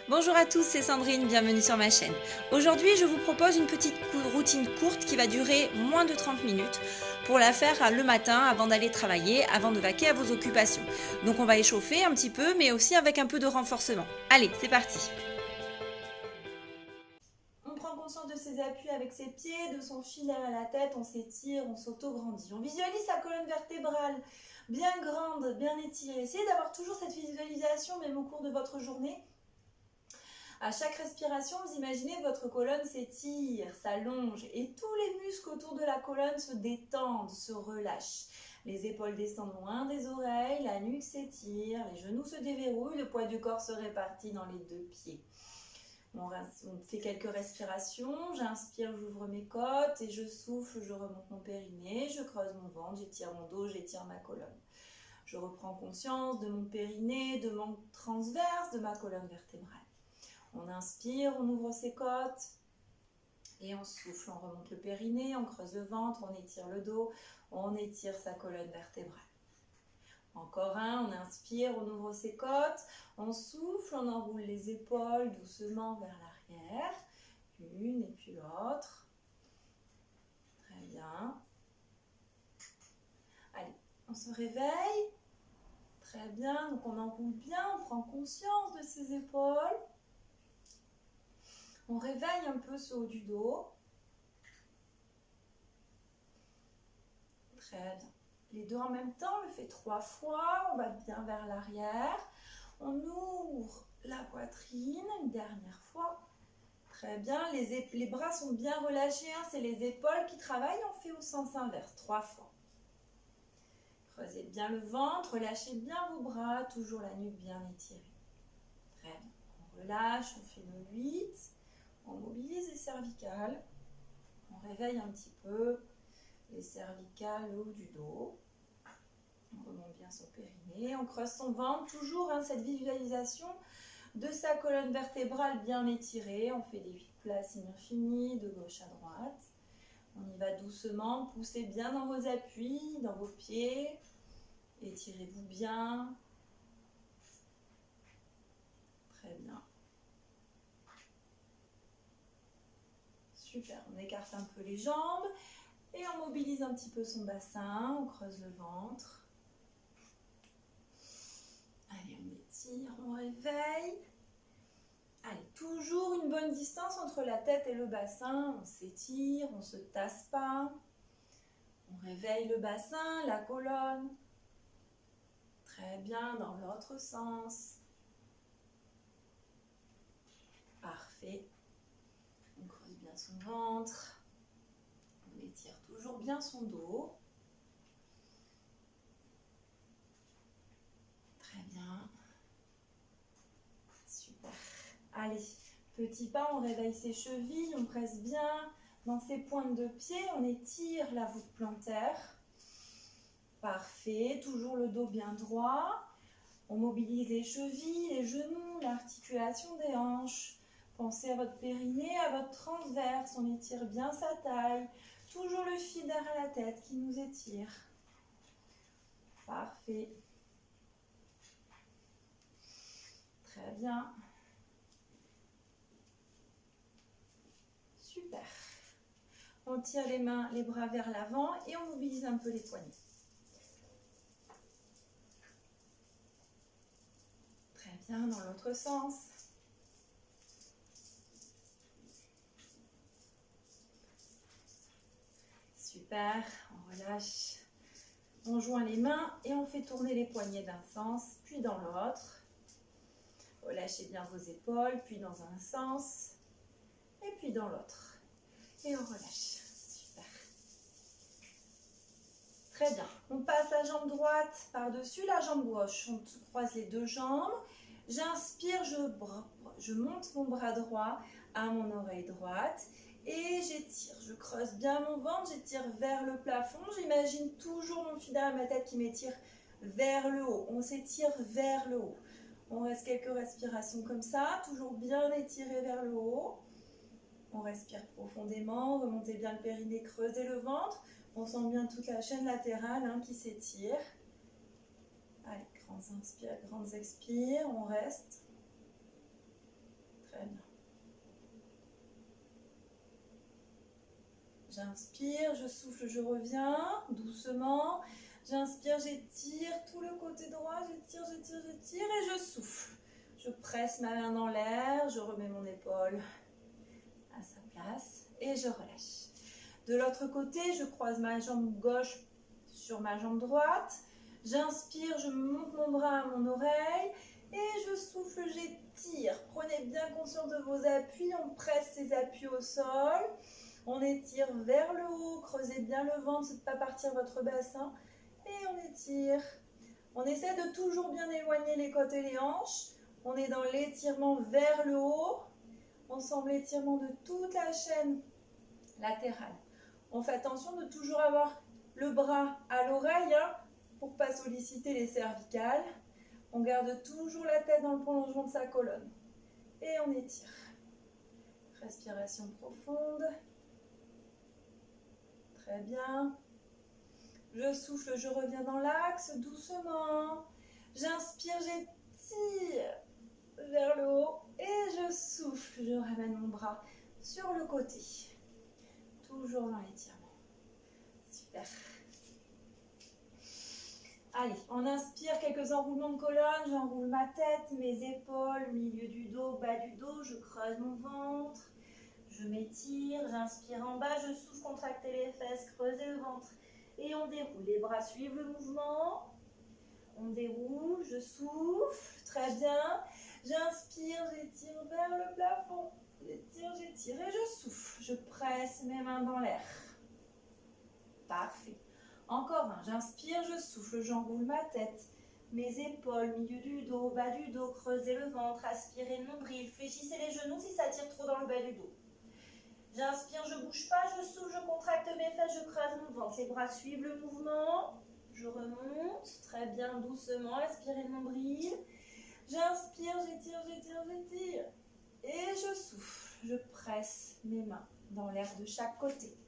Bonjour à tous, c'est Sandrine, bienvenue sur ma chaîne. Aujourd'hui, je vous propose une petite routine courte qui va durer moins de 30 minutes pour la faire le matin avant d'aller travailler, avant de vaquer à vos occupations. Donc on va échauffer un petit peu, mais aussi avec un peu de renforcement. Allez, c'est parti. On prend conscience de ses appuis avec ses pieds, de son fil à la tête, on s'étire, on s'auto-grandit. On visualise sa colonne vertébrale bien grande, bien étirée. Essayez d'avoir toujours cette visualisation même au cours de votre journée. À chaque respiration, vous imaginez que votre colonne s'étire, s'allonge et tous les muscles autour de la colonne se détendent, se relâchent. Les épaules descendent loin des oreilles, la nuque s'étire, les genoux se déverrouillent, le poids du corps se répartit dans les deux pieds. On fait quelques respirations, j'inspire, j'ouvre mes côtes et je souffle, je remonte mon périnée, je creuse mon ventre, j'étire mon dos, j'étire ma colonne. Je reprends conscience de mon périnée, de mon transverse, de ma colonne vertébrale. On inspire, on ouvre ses côtes et on souffle, on remonte le périnée, on creuse le ventre, on étire le dos, on étire sa colonne vertébrale. Encore un, on inspire, on ouvre ses côtes, on souffle, on enroule les épaules doucement vers l'arrière. Une et puis l'autre. Très bien. Allez, on se réveille. Très bien, donc on enroule bien, on prend conscience de ses épaules. On réveille un peu ce haut du dos. Très bien. Les deux en même temps, on le fait 3 fois. On va bien vers l'arrière. On ouvre la poitrine une dernière fois. Très bien. Les bras sont bien relâchés. Hein. C'est les épaules qui travaillent. On fait au sens inverse. 3 fois. Creusez bien le ventre. Relâchez bien vos bras. Toujours la nuque bien étirée. Très bien. On relâche. On fait nos 8. On mobilise les cervicales. On réveille un petit peu les cervicales, le haut du dos. On remonte bien son périnée, on creuse son ventre, toujours hein, cette visualisation de sa colonne vertébrale bien étirée. On fait des 8 places infinies de gauche à droite. On y va doucement, poussez bien dans vos appuis, dans vos pieds. Étirez-vous bien. Très bien. Super, on écarte un peu les jambes et on mobilise un petit peu son bassin, on creuse le ventre. Allez, on étire, on réveille. Allez, toujours une bonne distance entre la tête et le bassin. On s'étire, on ne se tasse pas. On réveille le bassin, la colonne. Très bien, dans l'autre sens. Parfait. On creuse bien son ventre. On étire toujours bien son dos. Très bien. Super. Allez, petit pas, on réveille ses chevilles, on presse bien dans ses pointes de pied, on étire la voûte plantaire. Parfait, toujours le dos bien droit. On mobilise les chevilles, les genoux, l'articulation des hanches. Pensez à votre périnée, à votre transverse, on étire bien sa taille. Toujours le fil derrière la tête qui nous étire. Parfait. Très bien. Super. On tire les mains, les bras vers l'avant et on mobilise un peu les poignets. Très bien, dans l'autre sens. Super, on relâche. On joint les mains et on fait tourner les poignets d'un sens, puis dans l'autre. Relâchez bien vos épaules, puis dans un sens, et puis dans l'autre. Et on relâche. Super. Très bien. On passe la jambe droite par-dessus la jambe gauche. On croise les deux jambes. J'inspire, je monte mon bras droit à mon oreille droite. Et j'étire, je creuse bien mon ventre, j'étire vers le plafond. J'imagine toujours mon fil derrière ma tête qui m'étire vers le haut. On s'étire vers le haut. On reste quelques respirations comme ça, toujours bien étiré vers le haut. On respire profondément, remontez bien le périnée, creusez le ventre. On sent bien toute la chaîne latérale hein, qui s'étire. Allez, grands inspires, grandes expires, on reste. Très bien. J'inspire, je souffle, je reviens doucement. J'inspire, j'étire tout le côté droit, j'étire, j'étire, j'étire et je souffle. Je presse ma main dans l'air, je remets mon épaule à sa place et je relâche. De l'autre côté, je croise ma jambe gauche sur ma jambe droite. J'inspire, je monte mon bras à mon oreille et je souffle, j'étire. Prenez bien conscience de vos appuis, on presse ces appuis au sol. On étire vers le haut, creusez bien le ventre, c'est de ne pas partir votre bassin. Et on étire. On essaie de toujours bien éloigner les côtes et les hanches. On est dans l'étirement vers le haut. On sent l'étirement de toute la chaîne latérale. On fait attention de toujours avoir le bras à l'oreille pour ne pas solliciter les cervicales. On garde toujours la tête dans le prolongement de sa colonne. Et on étire. Respiration profonde. Très bien. Je souffle, je reviens dans l'axe, doucement. J'inspire, j'étire vers le haut et je souffle. Je ramène mon bras sur le côté. Toujours dans l'étirement. Super. Allez, on inspire, quelques enroulements de colonne. J'enroule ma tête, mes épaules, milieu du dos, bas du dos. Je creuse mon ventre. Je m'étire, j'inspire en bas, je souffle, contracter les fesses, creuser le ventre. Et on déroule, les bras suivent le mouvement. On déroule, je souffle, très bien. J'inspire, j'étire vers le plafond. J'étire, j'étire et je souffle. Je presse mes mains dans l'air. Parfait. Encore un, j'inspire, je souffle, j'enroule ma tête. Mes épaules, milieu du dos, bas du dos, creusez le ventre, aspirez le nombril, fléchissez les genoux si ça tire trop dans le bas du dos. J'inspire, je ne bouge pas, je souffle, je contracte mes fesses, je creuse mon ventre. Les bras suivent le mouvement. Je remonte, très bien, doucement, aspirez le nombril. J'inspire, j'étire, j'étire, j'étire. Et je souffle, je presse mes mains dans l'air de chaque côté.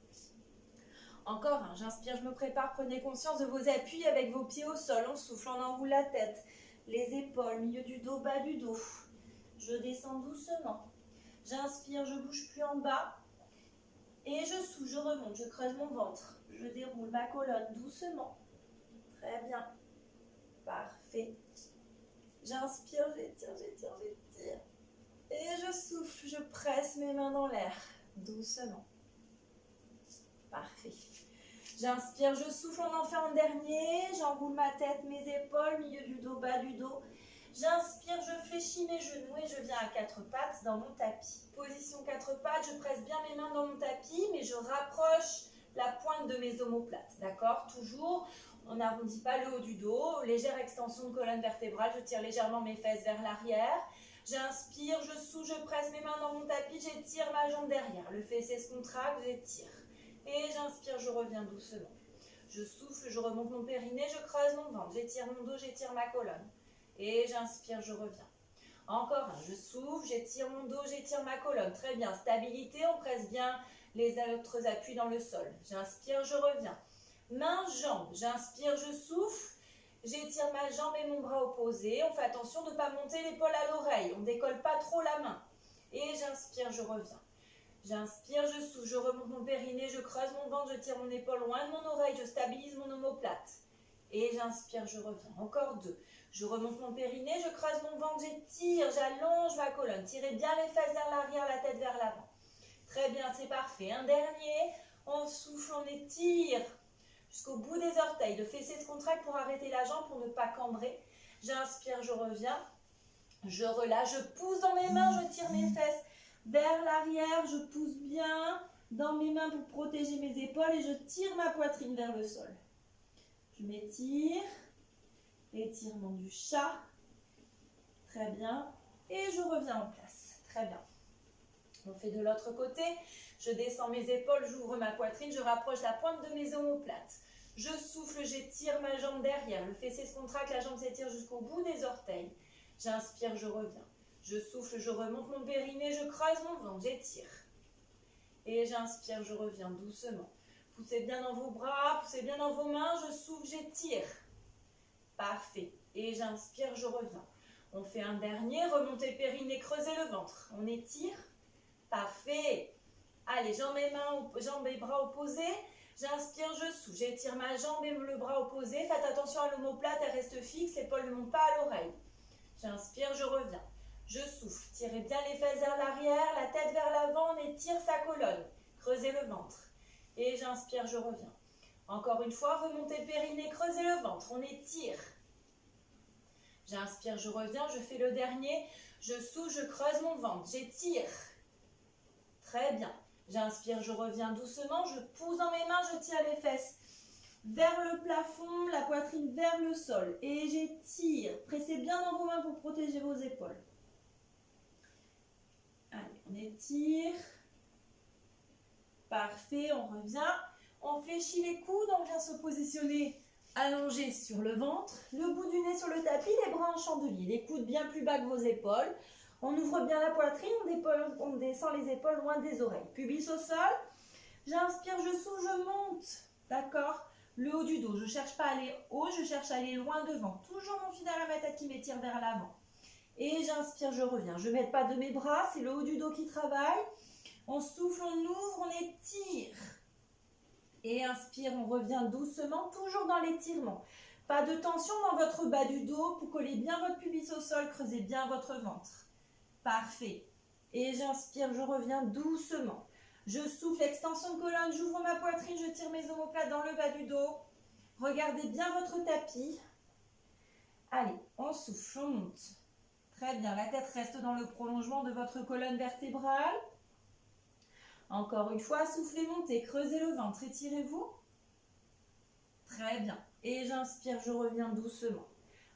Encore un, j'inspire, je me prépare, prenez conscience de vos appuis avec vos pieds au sol. On souffle, on enroule la tête, les épaules, milieu du dos, bas du dos. Je descends doucement. J'inspire, je ne bouge plus en bas. Et je souffle, je remonte, je creuse mon ventre. Je déroule ma colonne doucement. Très bien. Parfait. J'inspire, j'étire, j'étire, j'étire. Et je souffle, je presse mes mains dans l'air. Doucement. Parfait. J'inspire, je souffle, on en fait un dernier. J'enroule ma tête, mes épaules, milieu du dos, bas du dos. J'inspire, je fléchis mes genoux et je viens à quatre pattes dans mon tapis. Position quatre pattes, je presse bien mes mains dans mon tapis, mais je rapproche la pointe de mes omoplates. D'accord? Toujours, on n'arrondit pas le haut du dos. Légère extension de colonne vertébrale, je tire légèrement mes fesses vers l'arrière. J'inspire, je souffle, je presse mes mains dans mon tapis, j'étire ma jambe derrière. Le fessier se contracte, j'étire. Et j'inspire, je reviens doucement. Je souffle, je remonte mon périnée, je creuse mon ventre. J'étire mon dos, j'étire ma colonne. Et j'inspire, je reviens. Encore un, je souffle, j'étire mon dos, j'étire ma colonne. Très bien, stabilité, on presse bien les autres appuis dans le sol. J'inspire, je reviens. Main, jambe, j'inspire, je souffle. J'étire ma jambe et mon bras opposé. On fait attention de ne pas monter l'épaule à l'oreille. On ne décolle pas trop la main. Et j'inspire, je reviens. J'inspire, je souffle, je remonte mon périnée, je creuse mon ventre, je tire mon épaule loin de mon oreille, je stabilise mon omoplate. Et j'inspire, je reviens. Encore deux. Je remonte mon périnée, je creuse mon ventre, j'étire, j'allonge ma colonne. Tirez bien les fesses vers l'arrière, la tête vers l'avant. Très bien, c'est parfait. Un dernier. On souffle, on étire jusqu'au bout des orteils. Le fessier se contracte pour arrêter la jambe, pour ne pas cambrer. J'inspire, je reviens. Je relâche, je pousse dans mes mains, je tire mes fesses vers l'arrière. Je pousse bien dans mes mains pour protéger mes épaules et je tire ma poitrine vers le sol. Je m'étire. Étirement du chat. Très bien. Et je reviens en place. Très bien. On fait de l'autre côté. Je descends mes épaules, j'ouvre ma poitrine, je rapproche la pointe de mes omoplates. Je souffle, j'étire ma jambe derrière. Le fessier se contracte, la jambe s'étire jusqu'au bout des orteils. J'inspire, je reviens. Je souffle, je remonte mon périnée, je creuse mon ventre, j'étire. Et j'inspire, je reviens doucement. Poussez bien dans vos bras, poussez bien dans vos mains, je souffle, j'étire. Parfait. Et j'inspire, je reviens. On fait un dernier, remontez le périnée, creusez le ventre. On étire. Parfait. Allez, jambes et bras opposés. J'inspire, je souffle. J'étire ma jambe et le bras opposé. Faites attention à l'omoplate, elle reste fixe. L'épaule ne monte pas à l'oreille. J'inspire, je reviens. Je souffle. Tirez bien les fesses vers l'arrière, la tête vers l'avant. On étire sa colonne. Creusez le ventre. Et j'inspire, je reviens. Encore une fois, remontez le périnée, creusez le ventre. On étire. J'inspire, je reviens. Je fais le dernier. Je souffle, je creuse mon ventre. J'étire. Très bien. J'inspire, je reviens doucement, je pousse dans mes mains, je tire les fesses vers le plafond, la poitrine vers le sol. Et j'étire. Pressez bien dans vos mains pour protéger vos épaules. Allez, on étire. Parfait, on revient. On fléchit les coudes, on vient se positionner allongé sur le ventre. Le bout du nez sur le tapis, les bras en chandelier. Les coudes bien plus bas que vos épaules. On ouvre bien la poitrine, on descend les épaules loin des oreilles. Pubis au sol. J'inspire, je souffle, je monte. D'accord? Le haut du dos. Je ne cherche pas à aller haut, je cherche à aller loin devant. Toujours mon fidèle à ma tête qui m'étire vers l'avant. Et j'inspire, je reviens. Je ne mets pas de mes bras, c'est le haut du dos qui travaille. On souffle, on ouvre, on étire. Et inspire, on revient doucement, toujours dans l'étirement. Pas de tension dans votre bas du dos. Vous collez bien votre pubis au sol, creusez bien votre ventre. Parfait. Et j'inspire, je reviens doucement. Je souffle, extension de colonne, j'ouvre ma poitrine, je tire mes omoplates dans le bas du dos. Regardez bien votre tapis. Allez, on souffle, on monte. Très bien, la tête reste dans le prolongement de votre colonne vertébrale. Encore une fois, soufflez, montez, creusez le ventre, étirez-vous. Très bien. Et j'inspire, je reviens doucement.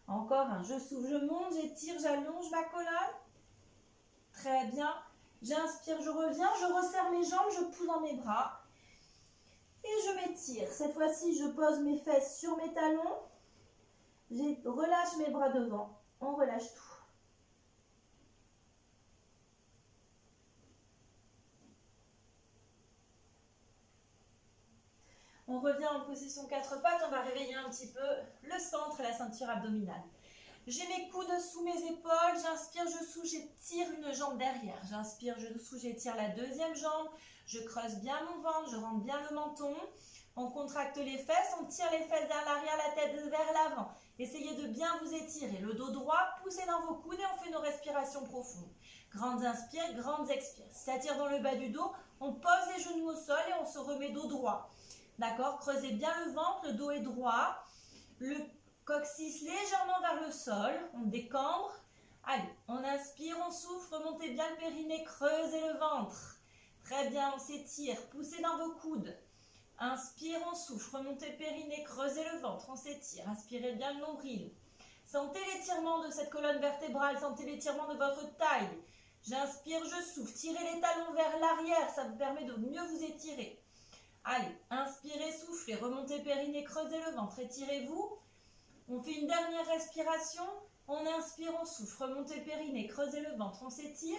Encore un, je souffle, je monte, j'étire, j'allonge ma colonne. Très bien. J'inspire, je reviens, je resserre mes jambes, je pousse dans mes bras. Et je m'étire. Cette fois-ci, je pose mes fesses sur mes talons. Je relâche mes bras devant. On relâche tout. On revient en position 4 pattes. On va réveiller un petit peu le centre et la ceinture abdominale. J'ai mes coudes sous mes épaules, j'inspire, je souffle, j'étire une jambe derrière. J'inspire, je souffle, j'étire la deuxième jambe. Je creuse bien mon ventre, je rentre bien le menton. On contracte les fesses, on tire les fesses vers l'arrière, la tête vers l'avant. Essayez de bien vous étirer. Le dos droit, poussez dans vos coudes et on fait nos respirations profondes. Grandes inspires, grandes expires. Si ça tire dans le bas du dos, on pose les genoux au sol et on se remet dos droit. D'accord? Creusez bien le ventre, le dos est droit. Le coccyx légèrement vers le sol, on décambre. Allez, on inspire, on souffle, remontez bien le périnée, creusez le ventre. Très bien, on s'étire, poussez dans vos coudes. Inspire, on souffle, remontez le périnée, creusez le ventre, on s'étire. Inspirez bien le nombril. Sentez l'étirement de cette colonne vertébrale, sentez l'étirement de votre taille. J'inspire, je souffle, tirez les talons vers l'arrière, ça vous permet de mieux vous étirer. Allez, inspirez, soufflez, remontez le périnée, creusez le ventre, étirez-vous. On fait une dernière respiration, on inspire, on souffle, remontez le périnée, creusez le ventre, on s'étire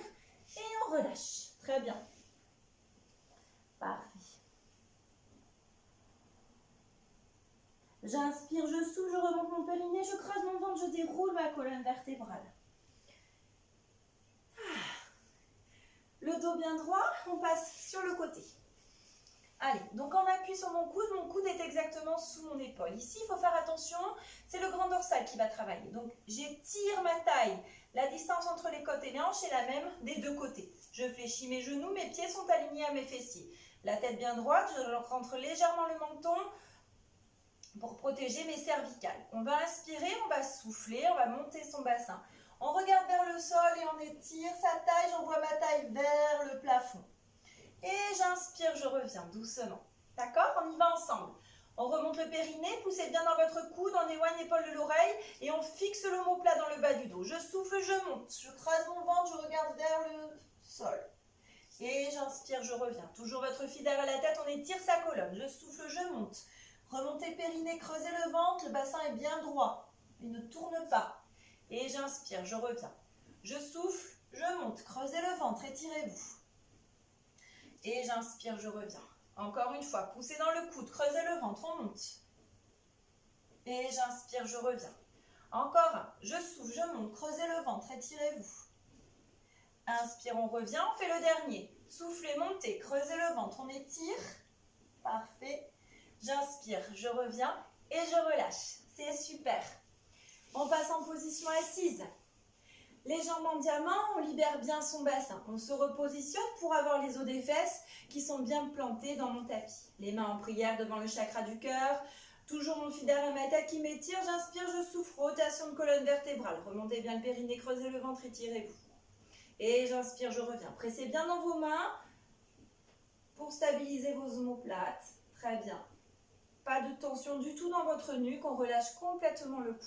et on relâche. Très bien. Parfait. J'inspire, je souffle, je remonte mon périnée, je creuse mon ventre, je déroule ma colonne vertébrale. Le dos bien droit, on passe sur le côté. Allez, donc on appuie sur mon coude est exactement sous mon épaule. Ici, il faut faire attention, c'est le grand dorsal qui va travailler. Donc, j'étire ma taille. La distance entre les côtes et les hanches est la même des deux côtés. Je fléchis mes genoux, mes pieds sont alignés à mes fessiers. La tête bien droite, je rentre légèrement le menton pour protéger mes cervicales. On va inspirer, on va souffler, on va monter son bassin. On regarde vers le sol et on étire sa taille, j'envoie ma taille vers le plafond. Et j'inspire, je reviens doucement. D'accord? On y va ensemble. On remonte le périnée, poussez bien dans votre coude, on éloigne l'épaule de l'oreille et on fixe l'omoplate dans le bas du dos. Je souffle, je monte, je creuse mon ventre, je regarde vers le sol. Et j'inspire, je reviens. Toujours votre fidèle à la tête, on étire sa colonne. Je souffle, je monte. Remontez le périnée, creusez le ventre, le bassin est bien droit. Il ne tourne pas. Et j'inspire, je reviens. Je souffle, je monte, creusez le ventre, étirez-vous. Et j'inspire, je reviens. Encore une fois, poussez dans le coude, creusez le ventre, on monte. Et j'inspire, je reviens. Encore un. Je souffle, je monte, creusez le ventre, étirez-vous. Inspire, on revient, on fait le dernier. Soufflez, montez, creusez le ventre, on étire. Parfait. J'inspire, je reviens et je relâche. C'est super. On passe en position assise. Les jambes en diamant, on libère bien son bassin. On se repositionne pour avoir les os des fesses qui sont bien plantés dans mon tapis. Les mains en prière devant le chakra du cœur. Toujours mon fidèle à ma tête qui m'étire. J'inspire, je souffle. Rotation de colonne vertébrale. Remontez bien le périnée, creusez le ventre, étirez-vous. Et j'inspire, je reviens. Pressez bien dans vos mains pour stabiliser vos omoplates. Très bien. Pas de tension du tout dans votre nuque. On relâche complètement le cou.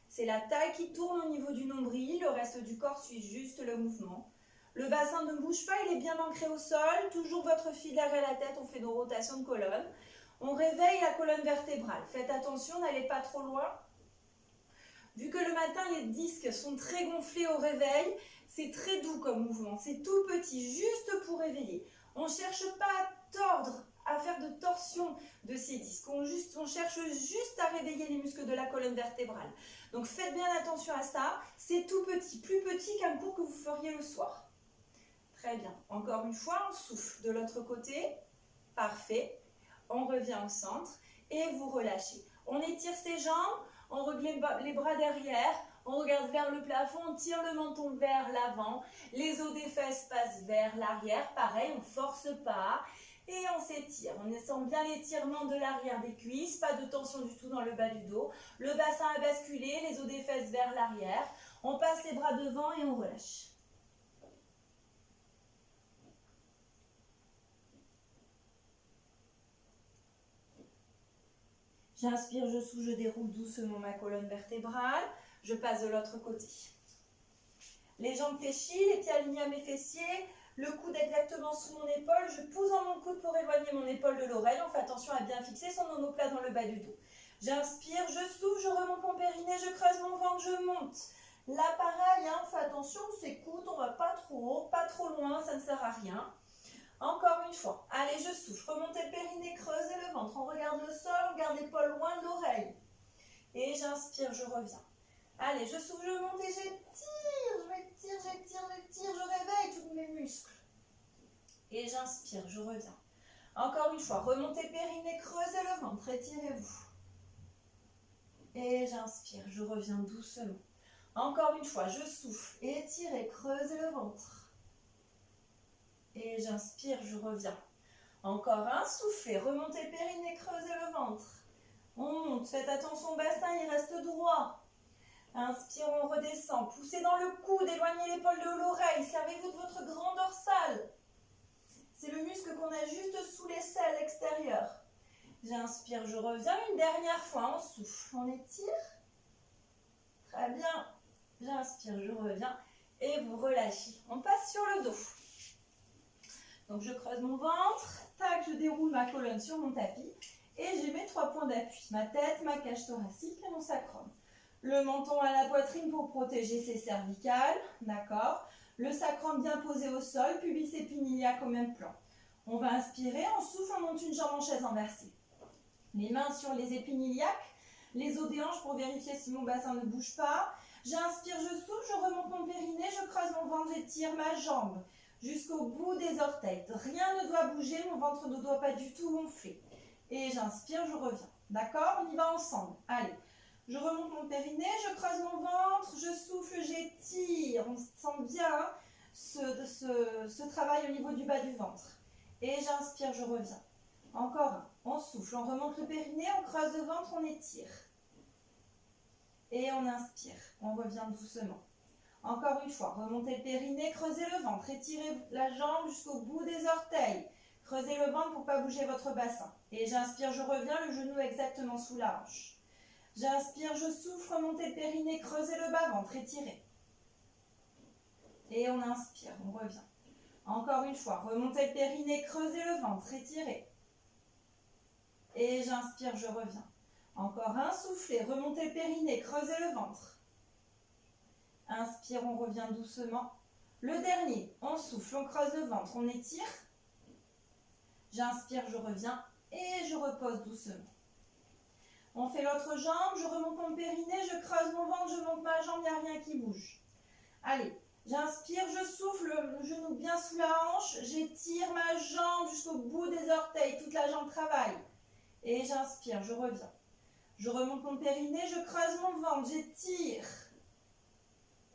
C'est la taille qui tourne au niveau du nombril, le reste du corps suit juste le mouvement. Le bassin ne bouge pas, il est bien ancré au sol. Toujours votre filaire à la tête, on fait nos rotations de colonne. On réveille la colonne vertébrale. Faites attention, n'allez pas trop loin. Vu que le matin, les disques sont très gonflés au réveil, c'est très doux comme mouvement. C'est tout petit, juste pour réveiller. On ne cherche pas à tordre, à faire de torsion de ces disques. On cherche juste à réveiller les muscles de la colonne vertébrale. Donc faites bien attention à ça. C'est tout petit, plus petit qu'un cours que vous feriez le soir. Très bien. Encore une fois, on souffle de l'autre côté. Parfait. On revient au centre et vous relâchez. On étire ses jambes, on regle les bras derrière, on regarde vers le plafond, on tire le menton vers l'avant, les os des fesses passent vers l'arrière. Pareil, on ne force pas. Et on s'étire, on sent bien l'étirement de l'arrière des cuisses, pas de tension du tout dans le bas du dos. Le bassin a basculé, les os des fesses vers l'arrière. On passe les bras devant et on relâche. J'inspire, je souffle, je déroule doucement ma colonne vertébrale. Je passe de l'autre côté. Les jambes fléchies, les pieds alignés à mes fessiers. Le coude exactement sous mon épaule, je pousse dans mon coude pour éloigner mon épaule de l'oreille. On fait attention à bien fixer son omoplate dans le bas du dos. J'inspire, je souffle, je remonte mon périnée, je creuse mon ventre, je monte. Là, pareil, on fait attention, on s'écoute, on ne va pas trop haut, pas trop loin, ça ne sert à rien. Encore une fois, allez, je souffle, remontez le périnée, creusez le ventre, on regarde le sol, on garde l'épaule loin de l'oreille. Et j'inspire, je reviens. Allez, je souffle, je monte et j'étire, je réveille tous mes muscles. Et j'inspire, je reviens. Encore une fois, remontez périnée, creusez le ventre, étirez-vous. Et j'inspire, je reviens doucement. Encore une fois, je souffle, étirez, creusez le ventre. Et j'inspire, je reviens. Encore un, soufflez, remontez périnée, creusez le ventre. On monte, faites attention au bassin, il reste droit. Inspire, on redescend. Poussez dans le coude, éloignez l'épaule de l'oreille. Servez-vous de votre grand dorsal. C'est le muscle qu'on a juste sous l'aisselle extérieure. J'inspire, je reviens. Une dernière fois, on souffle, on étire. Très bien. J'inspire, je reviens. Et vous relâchez. On passe sur le dos. Donc je creuse mon ventre. Tac, je déroule ma colonne sur mon tapis. Et j'ai mes 3 points d'appui. Ma tête, ma cage thoracique et mon sacrum. Le menton à la poitrine pour protéger ses cervicales, d'accord. Le sacrum bien posé au sol, pubis épinillaque au même plan. On va inspirer, on souffle, on monte une jambe en chaise inversée. Les mains sur les épiniliaques, les os des hanches pour vérifier si mon bassin ne bouge pas. J'inspire, je souffle, je remonte mon périnée, je creuse mon ventre, j'étire ma jambe jusqu'au bout des orteils. Rien ne doit bouger, mon ventre ne doit pas du tout gonfler. Et j'inspire, je reviens. D'accord? On y va ensemble. Allez. Je remonte mon périnée, je creuse mon ventre, je souffle, j'étire. On sent bien ce travail au niveau du bas du ventre. Et j'inspire, je reviens. Encore un. On souffle, on remonte le périnée, on creuse le ventre, on étire. Et on inspire, on revient doucement. Encore une fois, remontez le périnée, creusez le ventre, étirez la jambe jusqu'au bout des orteils. Creusez le ventre pour ne pas bouger votre bassin. Et j'inspire, je reviens, le genou exactement sous la hanche. J'inspire, je souffle, remontez le périnée, creusez le bas-ventre, étirez. Et on inspire, on revient. Encore une fois, remontez le périnée, creusez le ventre, étirez. Et j'inspire, je reviens. Encore un, soufflez, remontez le périnée, creusez le ventre. Inspire, on revient doucement. Le dernier, on souffle, on creuse le ventre, on étire. J'inspire, je reviens et je repose doucement. On fait l'autre jambe, je remonte mon périnée, je creuse mon ventre, je monte ma jambe, il n'y a rien qui bouge. Allez, j'inspire, je souffle, le genou bien sous la hanche, j'étire ma jambe jusqu'au bout des orteils, toute la jambe travaille. Et j'inspire, je reviens. Je remonte mon périnée, je creuse mon ventre, j'étire.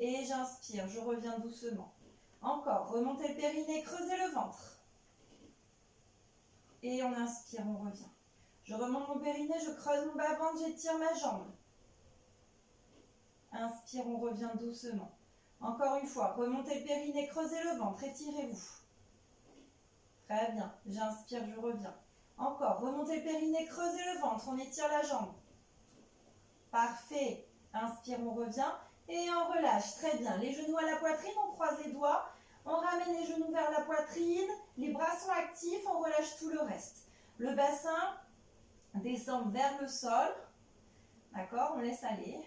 Et j'inspire, je reviens doucement. Encore, remontez le périnée, creusez le ventre. Et on inspire, on revient. Je remonte mon périnée, je creuse mon bas-ventre, j'étire ma jambe. Inspire, on revient doucement. Encore une fois, remontez le périnée, creusez le ventre, étirez-vous. Très bien, j'inspire, je reviens. Encore, remontez le périnée, creusez le ventre, on étire la jambe. Parfait, inspire, on revient et on relâche. Très bien, les genoux à la poitrine, on croise les doigts, on ramène les genoux vers la poitrine, les bras sont actifs, on relâche tout le reste. Le bassin descend vers le sol, d'accord, on laisse aller.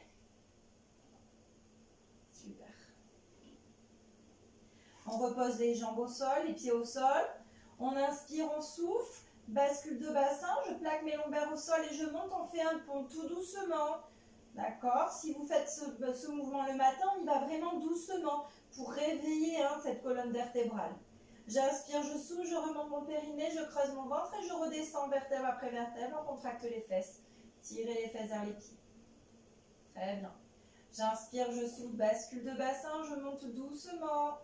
Super. On repose les jambes au sol, les pieds au sol. On inspire, on souffle, bascule de bassin, je plaque mes lombaires au sol et je monte, on fait un pont tout doucement. D'accord? Si vous faites ce mouvement le matin, on y va vraiment doucement pour réveiller cette colonne vertébrale. J'inspire, je souffle, je remonte mon périnée, je creuse mon ventre et je redescends vertèbre après vertèbre, on contracte les fesses. Tirez les fesses vers les pieds. Très bien. J'inspire, je souffle, bascule de bassin, je monte doucement.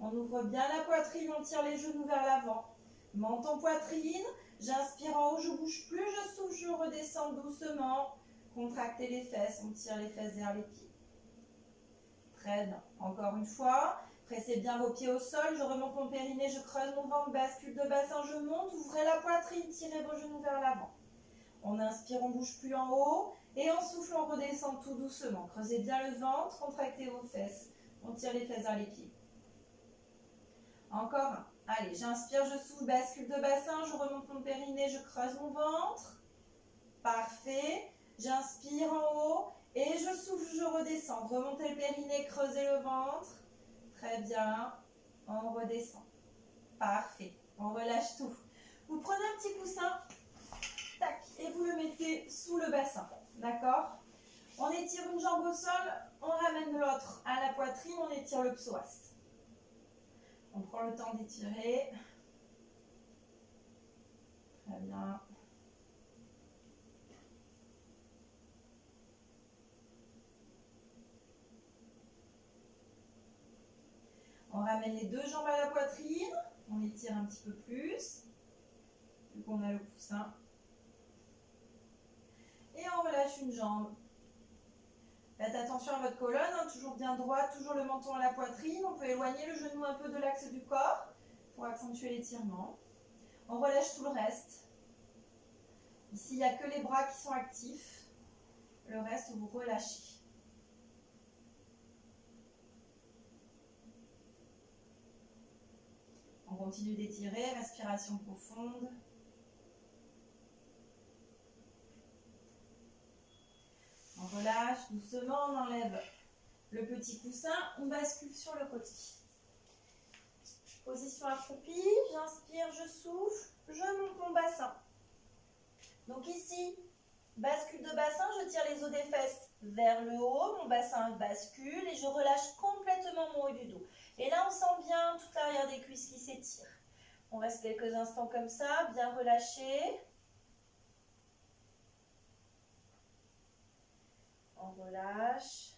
On ouvre bien la poitrine, on tire les genoux vers l'avant. Menton poitrine, j'inspire en haut, je ne bouge plus, je souffle, je redescends doucement. Contractez les fesses, on tire les fesses vers les pieds. Très bien. Encore une fois, pressez bien vos pieds au sol, je remonte mon périnée, je creuse mon ventre, bascule de bassin, je monte, ouvrez la poitrine, tirez vos genoux vers l'avant. On inspire, on ne bouge plus en haut, et on souffle, on redescend tout doucement. Creusez bien le ventre, contractez vos fesses, on tire les fesses vers les pieds. Encore un. Allez, j'inspire, je souffle, bascule de bassin, je remonte mon périnée, je creuse mon ventre. Parfait. J'inspire en haut et je souffle, je redescends. Remontez le périnée, creusez le ventre. Très bien. On redescend. Parfait. On relâche tout. Vous prenez un petit coussin. Tac. Et vous le mettez sous le bassin. D'accord? On étire une jambe au sol. On ramène l'autre à la poitrine. On étire le psoas. On prend le temps d'étirer. Très bien. On ramène les deux jambes à la poitrine. On étire un petit peu plus. Vu qu'on a le coussin. Et on relâche une jambe. Faites attention à votre colonne, toujours bien droite, toujours le menton à la poitrine. On peut éloigner le genou un peu de l'axe du corps pour accentuer l'étirement. On relâche tout le reste. Ici, il n'y a que les bras qui sont actifs. Le reste, vous relâchez. On continue d'étirer, respiration profonde. On relâche doucement, on enlève le petit coussin, on bascule sur le côté. Position accroupie, j'inspire, je souffle, je monte mon bassin. Donc ici, bascule de bassin, je tire les os des fesses vers le haut, mon bassin bascule et je relâche complètement mon haut du dos. Et là, on sent bien toute l'arrière des cuisses qui s'étire. On reste quelques instants comme ça, bien relâché. On relâche.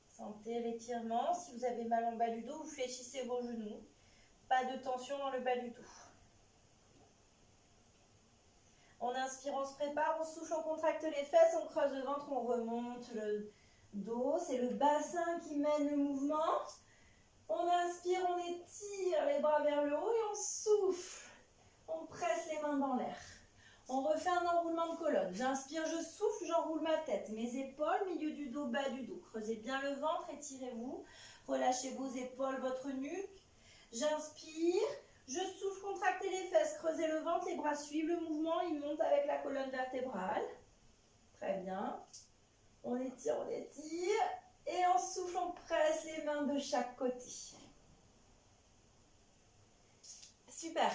Sentez l'étirement. Si vous avez mal en bas du dos, vous fléchissez vos genoux. Pas de tension dans le bas du dos. On inspire, on se prépare, on souffle, on contracte les fesses, on creuse le ventre, on remonte le dos. C'est le bassin qui mène le mouvement. On inspire, on étire les bras vers le haut et on souffle. On presse les mains dans l'air. On refait un enroulement de colonne. J'inspire, je souffle, j'enroule ma tête. Mes épaules, milieu du dos, bas du dos. Creusez bien le ventre, étirez-vous. Relâchez vos épaules, votre nuque. J'inspire, je souffle, contractez les fesses, creusez le ventre, les bras suivent le mouvement, ils montent avec la colonne vertébrale. Très bien. On étire, et on souffle, on presse les mains de chaque côté. Super.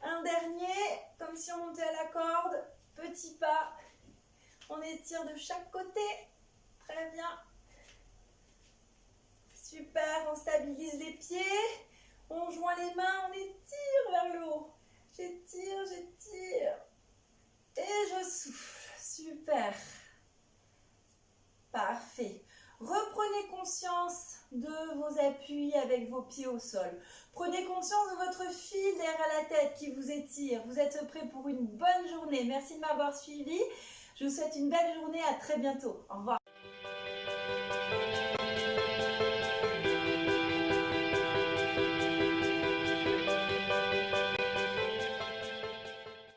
Un dernier, comme si on montait à la corde, petit pas. On étire de chaque côté. Très bien. Super, on stabilise les pieds. On joint les mains, on étire vers le haut. J'étire, j'étire. Et je souffle. Super. Parfait. Reprenez conscience de vos appuis avec vos pieds au sol. Prenez conscience de votre fil d'air à la tête qui vous étire. Vous êtes prêts pour une bonne journée. Merci de m'avoir suivi. Je vous souhaite une belle journée. À très bientôt. Au revoir.